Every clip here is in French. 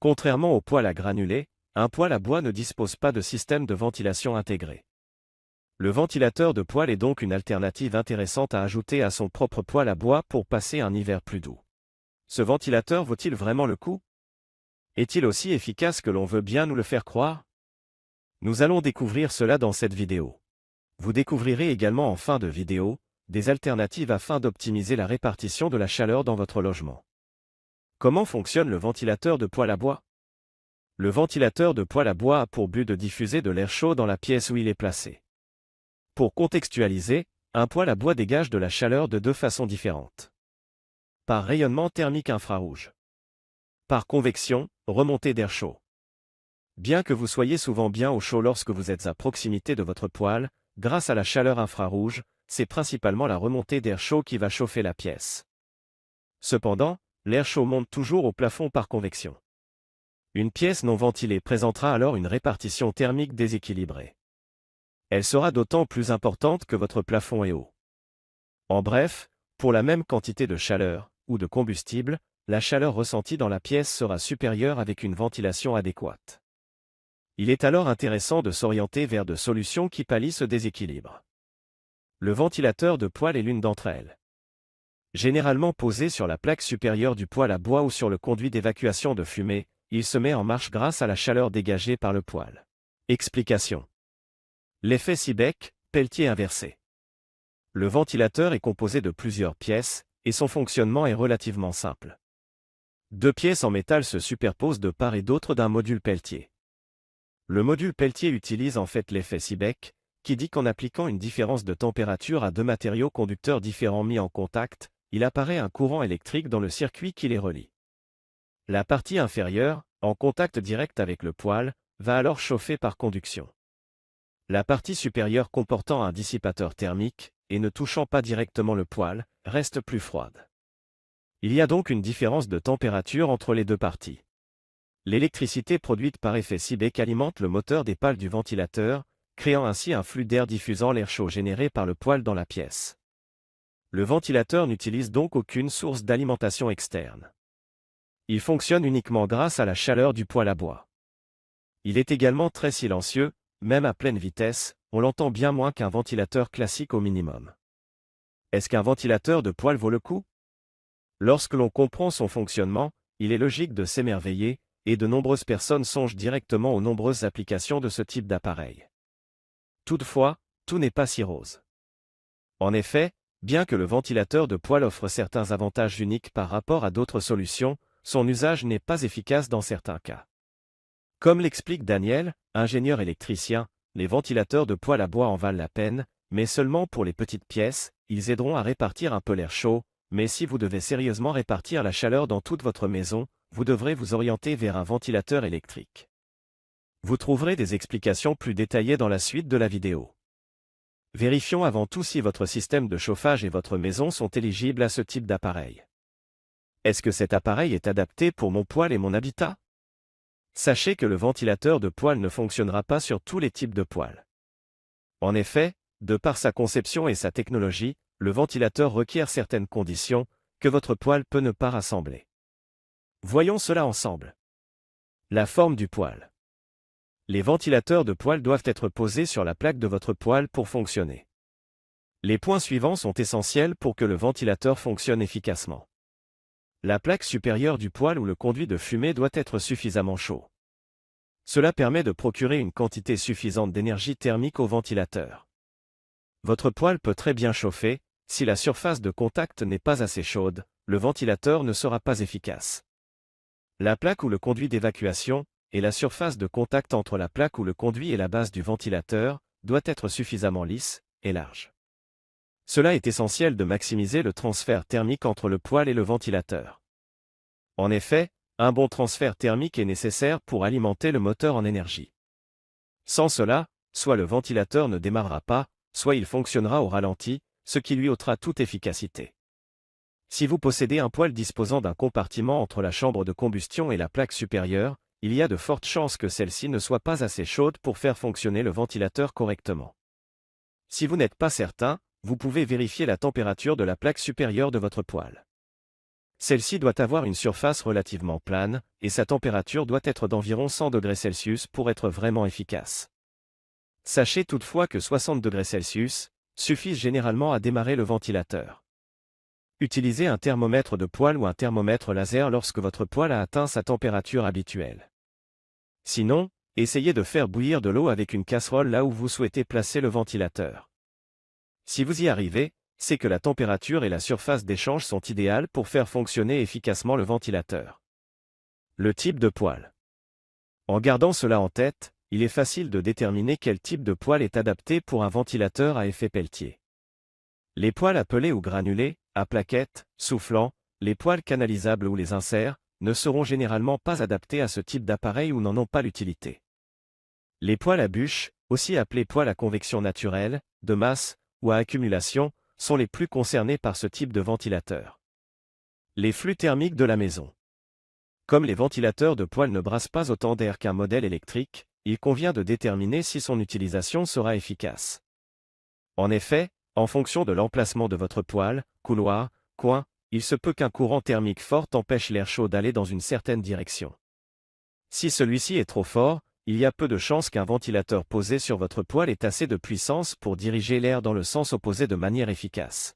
Contrairement au poêle à granulés, un poêle à bois ne dispose pas de système de ventilation intégré. Le ventilateur de poêle est donc une alternative intéressante à ajouter à son propre poêle à bois pour passer un hiver plus doux. Ce ventilateur vaut-il vraiment le coup? Est-il aussi efficace que l'on veut bien nous le faire croire? Nous allons découvrir cela dans cette vidéo. Vous découvrirez également en fin de vidéo, des alternatives afin d'optimiser la répartition de la chaleur dans votre logement. Comment fonctionne le ventilateur de poêle à bois? Le ventilateur de poêle à bois a pour but de diffuser de l'air chaud dans la pièce où il est placé. Pour contextualiser, un poêle à bois dégage de la chaleur de deux façons différentes. Par rayonnement thermique infrarouge. Par convection, remontée d'air chaud. Bien que vous soyez souvent bien au chaud lorsque vous êtes à proximité de votre poêle, grâce à la chaleur infrarouge, c'est principalement la remontée d'air chaud qui va chauffer la pièce. Cependant, l'air chaud monte toujours au plafond par convection. Une pièce non ventilée présentera alors une répartition thermique déséquilibrée. Elle sera d'autant plus importante que votre plafond est haut. En bref, pour la même quantité de chaleur, ou de combustible, la chaleur ressentie dans la pièce sera supérieure avec une ventilation adéquate. Il est alors intéressant de s'orienter vers de solutions qui pallient ce déséquilibre. Le ventilateur de poêle est l'une d'entre elles. Généralement posé sur la plaque supérieure du poêle à bois ou sur le conduit d'évacuation de fumée, il se met en marche grâce à la chaleur dégagée par le poêle. Explication. L'effet Seebeck, Peltier inversé. Le ventilateur est composé de plusieurs pièces, et son fonctionnement est relativement simple. Deux pièces en métal se superposent de part et d'autre d'un module Peltier. Le module Peltier utilise en fait l'effet Seebeck, qui dit qu'en appliquant une différence de température à deux matériaux conducteurs différents mis en contact, il apparaît un courant électrique dans le circuit qui les relie. La partie inférieure, en contact direct avec le poêle, va alors chauffer par conduction. La partie supérieure comportant un dissipateur thermique, et ne touchant pas directement le poêle, reste plus froide. Il y a donc une différence de température entre les deux parties. L'électricité produite par effet Seebeck alimente le moteur des pales du ventilateur, créant ainsi un flux d'air diffusant l'air chaud généré par le poêle dans la pièce. Le ventilateur n'utilise donc aucune source d'alimentation externe. Il fonctionne uniquement grâce à la chaleur du poêle à bois. Il est également très silencieux, même à pleine vitesse, on l'entend bien moins qu'un ventilateur classique au minimum. Est-ce qu'un ventilateur de poêle vaut le coup? Lorsque l'on comprend son fonctionnement, il est logique de s'émerveiller, et de nombreuses personnes songent directement aux nombreuses applications de ce type d'appareil. Toutefois, tout n'est pas si rose. En effet, bien que le ventilateur de poêle offre certains avantages uniques par rapport à d'autres solutions, son usage n'est pas efficace dans certains cas. Comme l'explique Daniel, ingénieur électricien, les ventilateurs de poêle à bois en valent la peine, mais seulement pour les petites pièces, ils aideront à répartir un peu l'air chaud, mais si vous devez sérieusement répartir la chaleur dans toute votre maison, vous devrez vous orienter vers un ventilateur électrique. Vous trouverez des explications plus détaillées dans la suite de la vidéo. Vérifions avant tout si votre système de chauffage et votre maison sont éligibles à ce type d'appareil. Est-ce que cet appareil est adapté pour mon poêle et mon habitat? Sachez que le ventilateur de poêle ne fonctionnera pas sur tous les types de poêles. En effet, de par sa conception et sa technologie, le ventilateur requiert certaines conditions que votre poêle peut ne pas rassembler. Voyons cela ensemble. La forme du poêle. Les ventilateurs de poêle doivent être posés sur la plaque de votre poêle pour fonctionner. Les points suivants sont essentiels pour que le ventilateur fonctionne efficacement. La plaque supérieure du poêle ou le conduit de fumée doit être suffisamment chaud. Cela permet de procurer une quantité suffisante d'énergie thermique au ventilateur. Votre poêle peut très bien chauffer, si la surface de contact n'est pas assez chaude, le ventilateur ne sera pas efficace. La plaque ou le conduit d'évacuation, et la surface de contact entre la plaque ou le conduit et la base du ventilateur, doit être suffisamment lisse et large. Cela est essentiel de maximiser le transfert thermique entre le poêle et le ventilateur. En effet, un bon transfert thermique est nécessaire pour alimenter le moteur en énergie. Sans cela, soit le ventilateur ne démarrera pas, soit il fonctionnera au ralenti, ce qui lui ôtera toute efficacité. Si vous possédez un poêle disposant d'un compartiment entre la chambre de combustion et la plaque supérieure, il y a de fortes chances que celle-ci ne soit pas assez chaude pour faire fonctionner le ventilateur correctement. Si vous n'êtes pas certain, vous pouvez vérifier la température de la plaque supérieure de votre poêle. Celle-ci doit avoir une surface relativement plane, et sa température doit être d'environ 100 degrés Celsius pour être vraiment efficace. Sachez toutefois que 60 degrés Celsius suffisent généralement à démarrer le ventilateur. Utilisez un thermomètre de poêle ou un thermomètre laser lorsque votre poêle a atteint sa température habituelle. Sinon, essayez de faire bouillir de l'eau avec une casserole là où vous souhaitez placer le ventilateur. Si vous y arrivez, c'est que la température et la surface d'échange sont idéales pour faire fonctionner efficacement le ventilateur. Le type de poêle. En gardant cela en tête, il est facile de déterminer quel type de poêle est adapté pour un ventilateur à effet Peltier. Les poêles appelés ou granulés, à plaquettes, soufflants, les poêles canalisables ou les inserts, ne seront généralement pas adaptés à ce type d'appareil ou n'en ont pas l'utilité. Les poêles à bûches, aussi appelés poêles à convection naturelle, de masse, ou à accumulation, sont les plus concernés par ce type de ventilateur. Les flux thermiques de la maison. Comme les ventilateurs de poêle ne brassent pas autant d'air qu'un modèle électrique, il convient de déterminer si son utilisation sera efficace. En effet, en fonction de l'emplacement de votre poêle, couloir, coin, il se peut qu'un courant thermique fort empêche l'air chaud d'aller dans une certaine direction. Si celui-ci est trop fort, il y a peu de chances qu'un ventilateur posé sur votre poêle ait assez de puissance pour diriger l'air dans le sens opposé de manière efficace.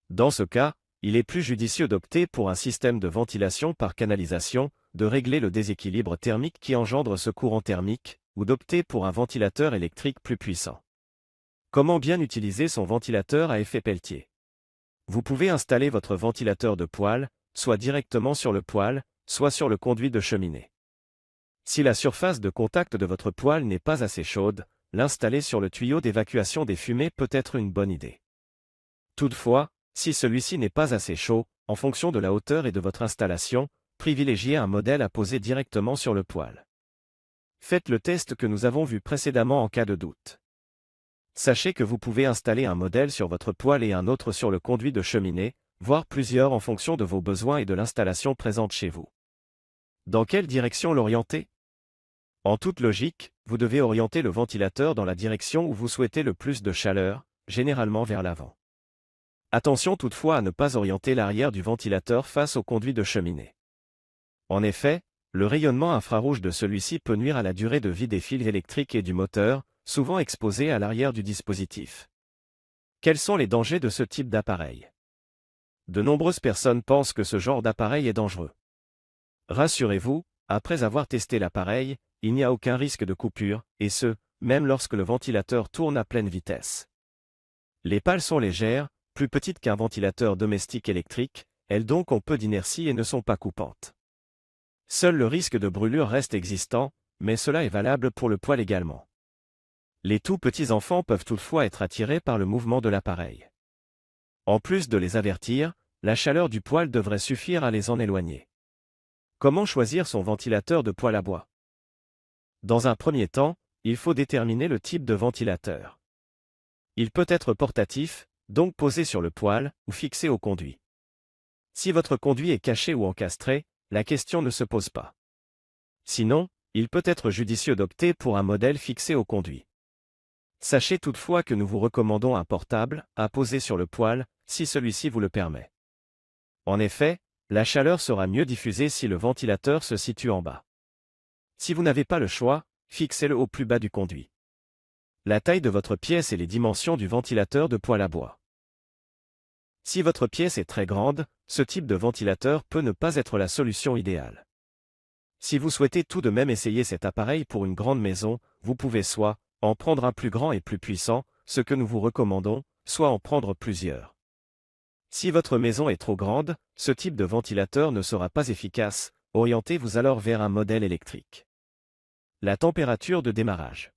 Dans ce cas, il est plus judicieux d'opter pour un système de ventilation par canalisation, de régler le déséquilibre thermique qui engendre ce courant thermique, ou d'opter pour un ventilateur électrique plus puissant. Comment bien utiliser son ventilateur à effet Peltier? Vous pouvez installer votre ventilateur de poêle, soit directement sur le poêle, soit sur le conduit de cheminée. Si la surface de contact de votre poêle n'est pas assez chaude, l'installer sur le tuyau d'évacuation des fumées peut être une bonne idée. Toutefois, si celui-ci n'est pas assez chaud, en fonction de la hauteur et de votre installation, privilégiez un modèle à poser directement sur le poêle. Faites le test que nous avons vu précédemment en cas de doute. Sachez que vous pouvez installer un modèle sur votre poêle et un autre sur le conduit de cheminée, voire plusieurs en fonction de vos besoins et de l'installation présente chez vous. Dans quelle direction l'orienter? En toute logique, vous devez orienter le ventilateur dans la direction où vous souhaitez le plus de chaleur, généralement vers l'avant. Attention toutefois à ne pas orienter l'arrière du ventilateur face au conduit de cheminée. En effet, le rayonnement infrarouge de celui-ci peut nuire à la durée de vie des fils électriques et du moteur, souvent exposés à l'arrière du dispositif. Quels sont les dangers de ce type d'appareil? De nombreuses personnes pensent que ce genre d'appareil est dangereux. Rassurez-vous, après avoir testé l'appareil, il n'y a aucun risque de coupure, et ce, même lorsque le ventilateur tourne à pleine vitesse. Les pales sont légères, plus petites qu'un ventilateur domestique électrique, elles donc ont peu d'inertie et ne sont pas coupantes. Seul le risque de brûlure reste existant, mais cela est valable pour le poêle également. Les tout petits enfants peuvent toutefois être attirés par le mouvement de l'appareil. En plus de les avertir, la chaleur du poêle devrait suffire à les en éloigner. Comment choisir son ventilateur de poêle à bois? Dans un premier temps, il faut déterminer le type de ventilateur. Il peut être portatif, donc posé sur le poêle, ou fixé au conduit. Si votre conduit est caché ou encastré, la question ne se pose pas. Sinon, il peut être judicieux d'opter pour un modèle fixé au conduit. Sachez toutefois que nous vous recommandons un portable, à poser sur le poêle, si celui-ci vous le permet. En effet, la chaleur sera mieux diffusée si le ventilateur se situe en bas. Si vous n'avez pas le choix, fixez-le au plus bas du conduit. La taille de votre pièce et les dimensions du ventilateur de poêle à bois. Si votre pièce est très grande, ce type de ventilateur peut ne pas être la solution idéale. Si vous souhaitez tout de même essayer cet appareil pour une grande maison, vous pouvez soit en prendre un plus grand et plus puissant, ce que nous vous recommandons, soit en prendre plusieurs. Si votre maison est trop grande, ce type de ventilateur ne sera pas efficace, orientez-vous alors vers un modèle électrique. La température de démarrage.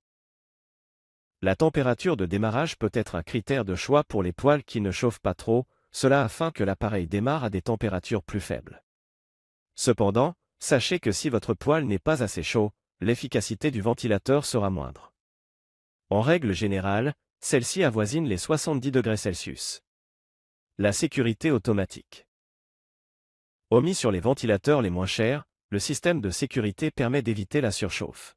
La température de démarrage peut être un critère de choix pour les poêles qui ne chauffent pas trop, cela afin que l'appareil démarre à des températures plus faibles. Cependant, sachez que si votre poêle n'est pas assez chaud, l'efficacité du ventilateur sera moindre. En règle générale, celle-ci avoisine les 70 degrés Celsius. La sécurité automatique. Omis sur les ventilateurs les moins chers, le système de sécurité permet d'éviter la surchauffe.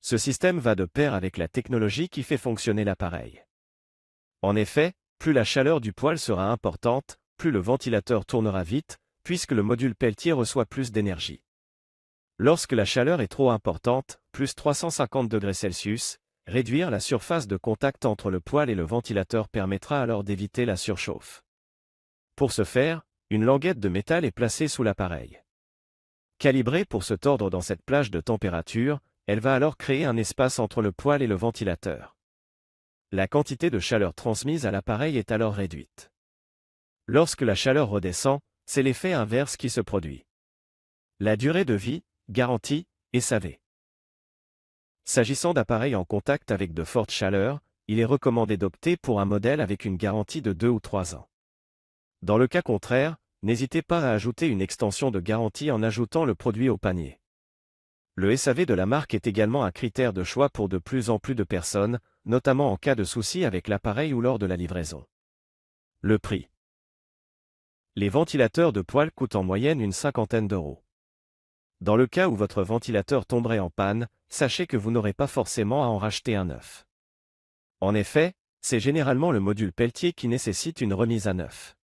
Ce système va de pair avec la technologie qui fait fonctionner l'appareil. En effet, plus la chaleur du poêle sera importante, plus le ventilateur tournera vite, puisque le module Peltier reçoit plus d'énergie. Lorsque la chaleur est trop importante, plus 350 degrés Celsius, réduire la surface de contact entre le poêle et le ventilateur permettra alors d'éviter la surchauffe. Pour ce faire, une languette de métal est placée sous l'appareil. Calibrée pour se tordre dans cette plage de température, elle va alors créer un espace entre le poêle et le ventilateur. La quantité de chaleur transmise à l'appareil est alors réduite. Lorsque la chaleur redescend, c'est l'effet inverse qui se produit. La durée de vie, garantie, est SAV. S'agissant d'appareils en contact avec de fortes chaleurs, il est recommandé d'opter pour un modèle avec une garantie de 2 ou 3 ans. Dans le cas contraire, n'hésitez pas à ajouter une extension de garantie en ajoutant le produit au panier. Le SAV de la marque est également un critère de choix pour de plus en plus de personnes, notamment en cas de soucis avec l'appareil ou lors de la livraison. Le prix. Les ventilateurs de poêle coûtent en moyenne une cinquantaine d'euros. Dans le cas où votre ventilateur tomberait en panne, sachez que vous n'aurez pas forcément à en racheter un neuf. En effet, c'est généralement le module Peltier qui nécessite une remise à neuf.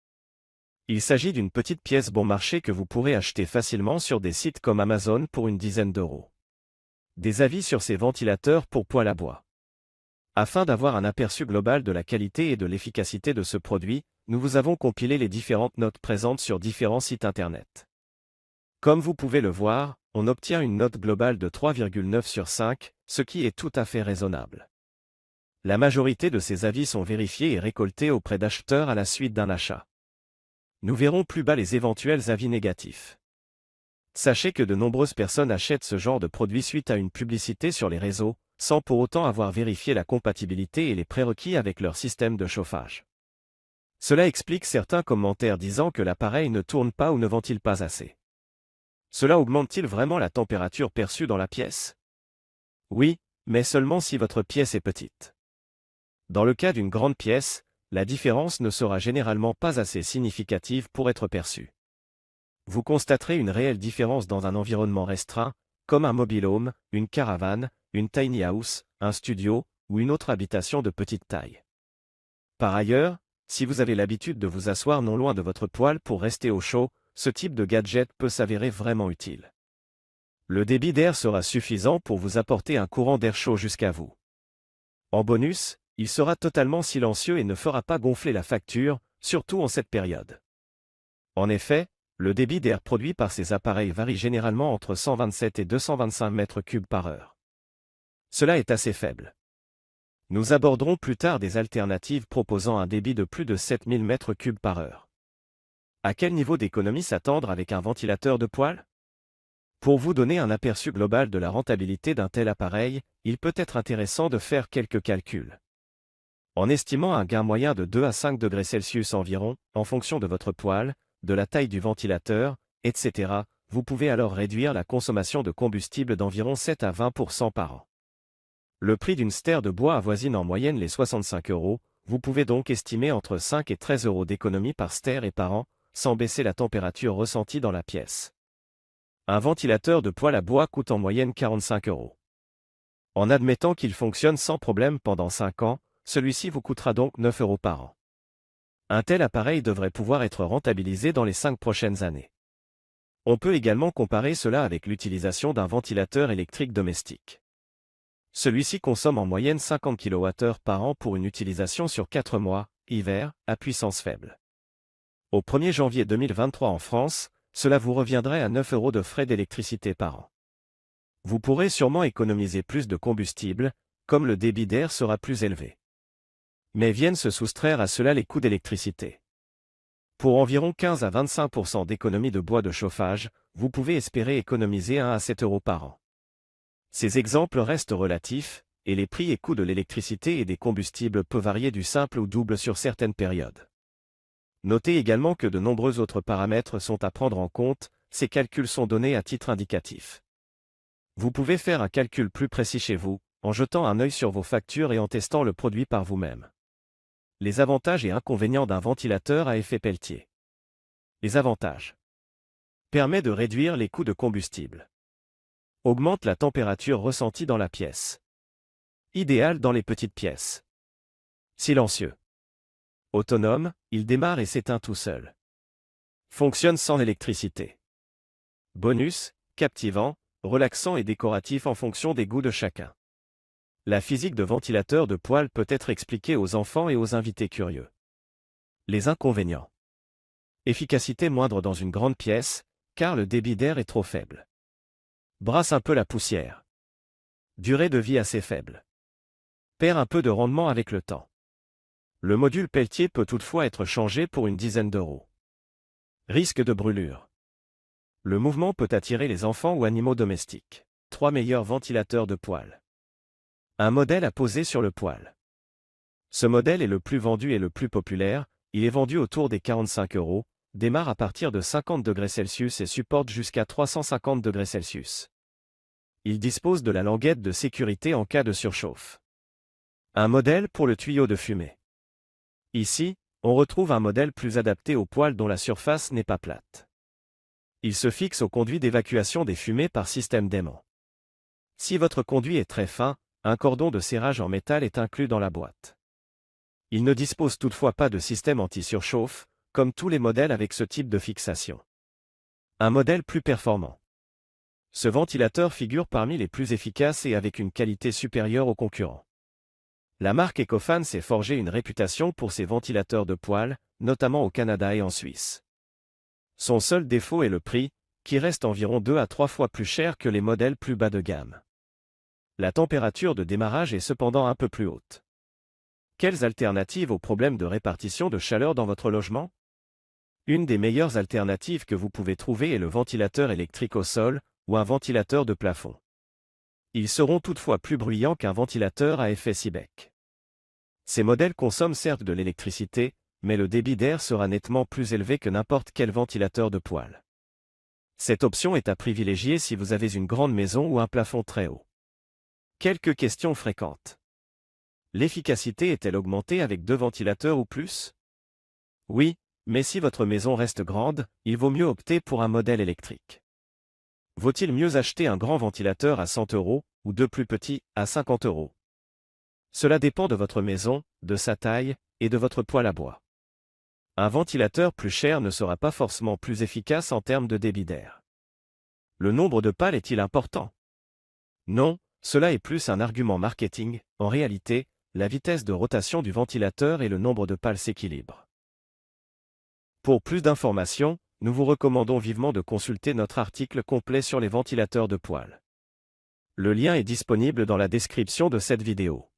Il s'agit d'une petite pièce bon marché que vous pourrez acheter facilement sur des sites comme Amazon pour une dizaine d'euros. Des avis sur ces ventilateurs pour poêle à bois. Afin d'avoir un aperçu global de la qualité et de l'efficacité de ce produit, nous vous avons compilé les différentes notes présentes sur différents sites internet. Comme vous pouvez le voir, on obtient une note globale de 3,9 sur 5, ce qui est tout à fait raisonnable. La majorité de ces avis sont vérifiés et récoltés auprès d'acheteurs à la suite d'un achat. Nous verrons plus bas les éventuels avis négatifs. Sachez que de nombreuses personnes achètent ce genre de produit suite à une publicité sur les réseaux, sans pour autant avoir vérifié la compatibilité et les prérequis avec leur système de chauffage. Cela explique certains commentaires disant que l'appareil ne tourne pas ou ne ventile pas assez. Cela augmente-t-il vraiment la température perçue dans la pièce? Oui, mais seulement si votre pièce est petite. Dans le cas d'une grande pièce, la différence ne sera généralement pas assez significative pour être perçue. Vous constaterez une réelle différence dans un environnement restreint, comme un mobil-home, une caravane, une tiny house, un studio, ou une autre habitation de petite taille. Par ailleurs, si vous avez l'habitude de vous asseoir non loin de votre poêle pour rester au chaud, ce type de gadget peut s'avérer vraiment utile. Le débit d'air sera suffisant pour vous apporter un courant d'air chaud jusqu'à vous. En bonus, il sera totalement silencieux et ne fera pas gonfler la facture, surtout en cette période. En effet, le débit d'air produit par ces appareils varie généralement entre 127 et 225 mètres cubes par heure. Cela est assez faible. Nous aborderons plus tard des alternatives proposant un débit de plus de 7000 mètres cubes par heure. À quel niveau d'économie s'attendre avec un ventilateur de poêle? Pour vous donner un aperçu global de la rentabilité d'un tel appareil, il peut être intéressant de faire quelques calculs. En estimant un gain moyen de 2 à 5 degrés Celsius environ, en fonction de votre poêle, de la taille du ventilateur, etc., vous pouvez alors réduire la consommation de combustible d'environ 7 à 20% par an. Le prix d'une stère de bois avoisine en moyenne les 65 euros, vous pouvez donc estimer entre 5 et 13 euros d'économie par stère et par an, sans baisser la température ressentie dans la pièce. Un ventilateur de poêle à bois coûte en moyenne 45 euros. En admettant qu'il fonctionne sans problème pendant 5 ans, celui-ci vous coûtera donc 9 euros par an. Un tel appareil devrait pouvoir être rentabilisé dans les 5 prochaines années. On peut également comparer cela avec l'utilisation d'un ventilateur électrique domestique. Celui-ci consomme en moyenne 50 kWh par an pour une utilisation sur 4 mois, hiver, à puissance faible. Au 1er janvier 2023 en France, cela vous reviendrait à 9 euros de frais d'électricité par an. Vous pourrez sûrement économiser plus de combustible, comme le débit d'air sera plus élevé. Mais viennent se soustraire à cela les coûts d'électricité. Pour environ 15 à 25% d'économie de bois de chauffage, vous pouvez espérer économiser 1 à 7 euros par an. Ces exemples restent relatifs, et les prix et coûts de l'électricité et des combustibles peuvent varier du simple au double sur certaines périodes. Notez également que de nombreux autres paramètres sont à prendre en compte, ces calculs sont donnés à titre indicatif. Vous pouvez faire un calcul plus précis chez vous, en jetant un œil sur vos factures et en testant le produit par vous-même. Les avantages et inconvénients d'un ventilateur à effet Peltier. Les avantages. Permet de réduire les coûts de combustible. Augmente la température ressentie dans la pièce. Idéal dans les petites pièces. Silencieux. Autonome, il démarre et s'éteint tout seul. Fonctionne sans électricité. Bonus, captivant, relaxant et décoratif en fonction des goûts de chacun. La physique de ventilateur de poêle peut être expliquée aux enfants et aux invités curieux. Les inconvénients. Efficacité moindre dans une grande pièce, car le débit d'air est trop faible. Brasse un peu la poussière. Durée de vie assez faible. Perd un peu de rendement avec le temps. Le module Peltier peut toutefois être changé pour une dizaine d'euros. Risque de brûlure. Le mouvement peut attirer les enfants ou animaux domestiques. 3 meilleurs ventilateurs de poêle. Un modèle à poser sur le poêle. Ce modèle est le plus vendu et le plus populaire, il est vendu autour des 45 €, démarre à partir de 50 degrés Celsius et supporte jusqu'à 350 degrés Celsius. Il dispose de la languette de sécurité en cas de surchauffe. Un modèle pour le tuyau de fumée. Ici, on retrouve un modèle plus adapté au poêle dont la surface n'est pas plate. Il se fixe au conduit d'évacuation des fumées par système d'aimant. Si votre conduit est très fin, un cordon de serrage en métal est inclus dans la boîte. Il ne dispose toutefois pas de système anti-surchauffe, comme tous les modèles avec ce type de fixation. Un modèle plus performant. Ce ventilateur figure parmi les plus efficaces et avec une qualité supérieure aux concurrents. La marque Ecofan s'est forgée une réputation pour ses ventilateurs de poêle, notamment au Canada et en Suisse. Son seul défaut est le prix, qui reste environ 2 à 3 fois plus cher que les modèles plus bas de gamme. La température de démarrage est cependant un peu plus haute. Quelles alternatives au problème de répartition de chaleur dans votre logement? Une des meilleures alternatives que vous pouvez trouver est le ventilateur électrique au sol, ou un ventilateur de plafond. Ils seront toutefois plus bruyants qu'un ventilateur à effet Seebeck. Ces modèles consomment certes de l'électricité, mais le débit d'air sera nettement plus élevé que n'importe quel ventilateur de poêle. Cette option est à privilégier si vous avez une grande maison ou un plafond très haut. Quelques questions fréquentes. L'efficacité est-elle augmentée avec 2 ventilateurs ou plus? Oui, mais si votre maison reste grande, il vaut mieux opter pour un modèle électrique. Vaut-il mieux acheter un grand ventilateur à 100 €, ou 2 plus petits, à 50 €? Cela dépend de votre maison, de sa taille, et de votre poêle à bois. Un ventilateur plus cher ne sera pas forcément plus efficace en termes de débit d'air. Le nombre de pales est-il important? Non, cela est plus un argument marketing, en réalité, la vitesse de rotation du ventilateur et le nombre de pales s'équilibrent. Pour plus d'informations, nous vous recommandons vivement de consulter notre article complet sur les ventilateurs de poêle. Le lien est disponible dans la description de cette vidéo.